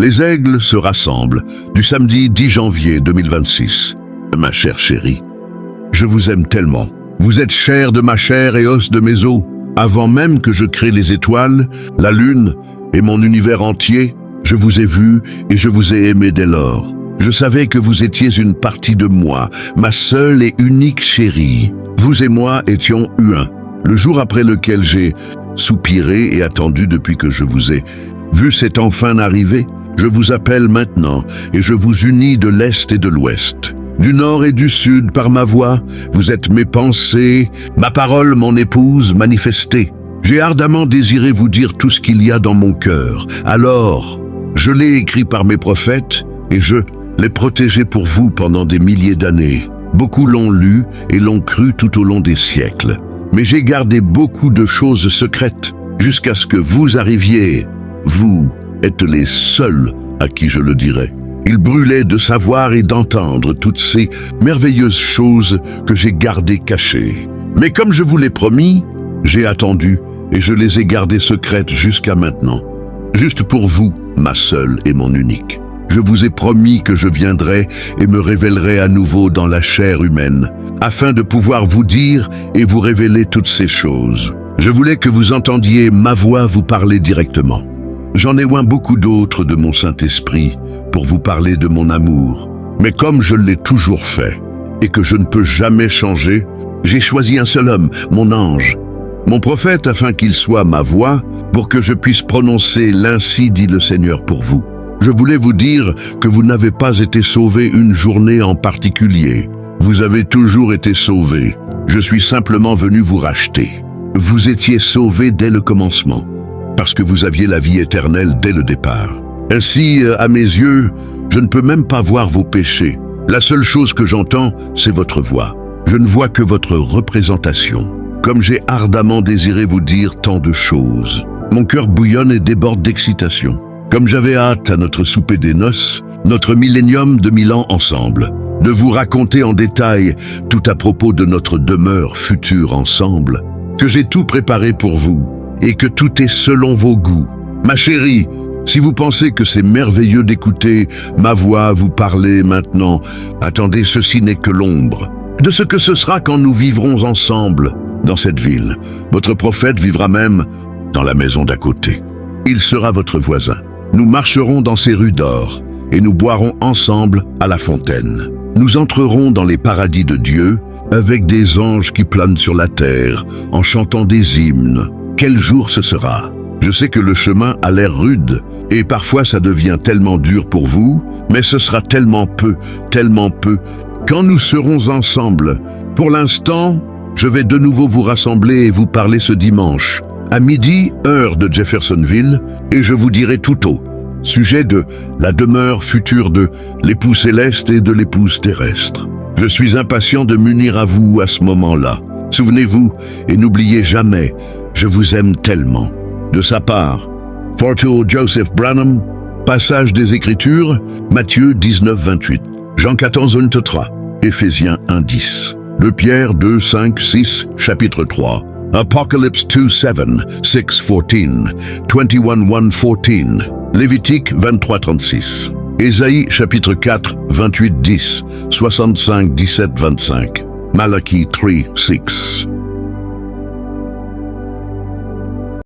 Les aigles se rassemblent du samedi 10 janvier 2026. Ma chère chérie, je vous aime tellement. Vous êtes chair de ma chair et os de mes os. Avant même que je crée les étoiles, la lune et mon univers entier, je vous ai vu et je vous ai aimé dès lors. Je savais que vous étiez une partie de moi, ma seule et unique chérie. Vous et moi étions un. Le jour après lequel j'ai soupiré et attendu depuis que je vous ai vu s'est enfin arrivé. Je vous appelle maintenant et je vous unis de l'Est et de l'Ouest. Du nord et du sud par ma voix, vous êtes mes pensées, ma parole, mon épouse manifestée. J'ai ardemment désiré vous dire tout ce qu'il y a dans mon cœur. Alors, je l'ai écrit par mes prophètes et je l'ai protégé pour vous pendant des milliers d'années. Beaucoup l'ont lu et l'ont cru tout au long des siècles. Mais j'ai gardé beaucoup de choses secrètes jusqu'à ce que vous arriviez. Vous êtes les seuls à qui je le dirai. Il brûlait de savoir et d'entendre toutes ces merveilleuses choses que j'ai gardées cachées. Mais comme je vous l'ai promis, j'ai attendu et je les ai gardées secrètes jusqu'à maintenant. Juste pour vous, ma seule et mon unique. Je vous ai promis que je viendrai et me révélerai à nouveau dans la chair humaine, afin de pouvoir vous dire et vous révéler toutes ces choses. Je voulais que vous entendiez ma voix vous parler directement. J'en ai oint beaucoup d'autres de mon Saint-Esprit pour vous parler de mon amour. Mais comme je l'ai toujours fait et que je ne peux jamais changer, j'ai choisi un seul homme, mon ange, mon prophète, afin qu'il soit ma voix pour que je puisse prononcer l'Ainsi dit le Seigneur pour vous. Je voulais vous dire que vous n'avez pas été sauvés une journée en particulier. Vous avez toujours été sauvés. Je suis simplement venu vous racheter. Vous étiez sauvés dès le commencement, parce que vous aviez la vie éternelle dès le départ. Ainsi, à mes yeux, je ne peux même pas voir vos péchés. La seule chose que j'entends, c'est votre voix. Je ne vois que votre représentation. Comme j'ai ardemment désiré vous dire tant de choses, mon cœur bouillonne et déborde d'excitation. Comme j'avais hâte à notre souper des noces, notre millénium de 1000 ans ensemble, de vous raconter en détail tout à propos de notre demeure future ensemble, que j'ai tout préparé pour vous et que tout est selon vos goûts. Ma chérie, si vous pensez que c'est merveilleux d'écouter ma voix vous parler maintenant, attendez, ceci n'est que l'ombre de ce que ce sera quand nous vivrons ensemble dans cette ville. Votre prophète vivra même dans la maison d'à côté. Il sera votre voisin. Nous marcherons dans ces rues d'or et nous boirons ensemble à la fontaine. Nous entrerons dans les paradis de Dieu avec des anges qui planent sur la terre en chantant des hymnes. Quel jour ce sera! Je sais que le chemin a l'air rude et parfois ça devient tellement dur pour vous, mais ce sera tellement peu quand nous serons ensemble. Pour l'instant, je vais de nouveau vous rassembler et vous parler ce dimanche, à midi, heure de Jeffersonville, et je vous dirai tout au sujet de la demeure future de l'époux céleste et de l'épouse terrestre. Je suis impatient de m'unir à vous à ce moment-là. Souvenez-vous et n'oubliez jamais, je vous aime tellement. De sa part, Fortuo Joseph Branham, passage des Écritures, Matthieu 19, 28, Jean 14, 23, Éphésiens 1, 10, 2 Pierre 2, 5, 6, chapitre 3, Apocalypse 2, 7, 6, 14, 21, 1, 14, Lévitique 23, 36, Ésaïe chapitre 4, 28, 10, 65, 17, 25, Malachie 3, 6.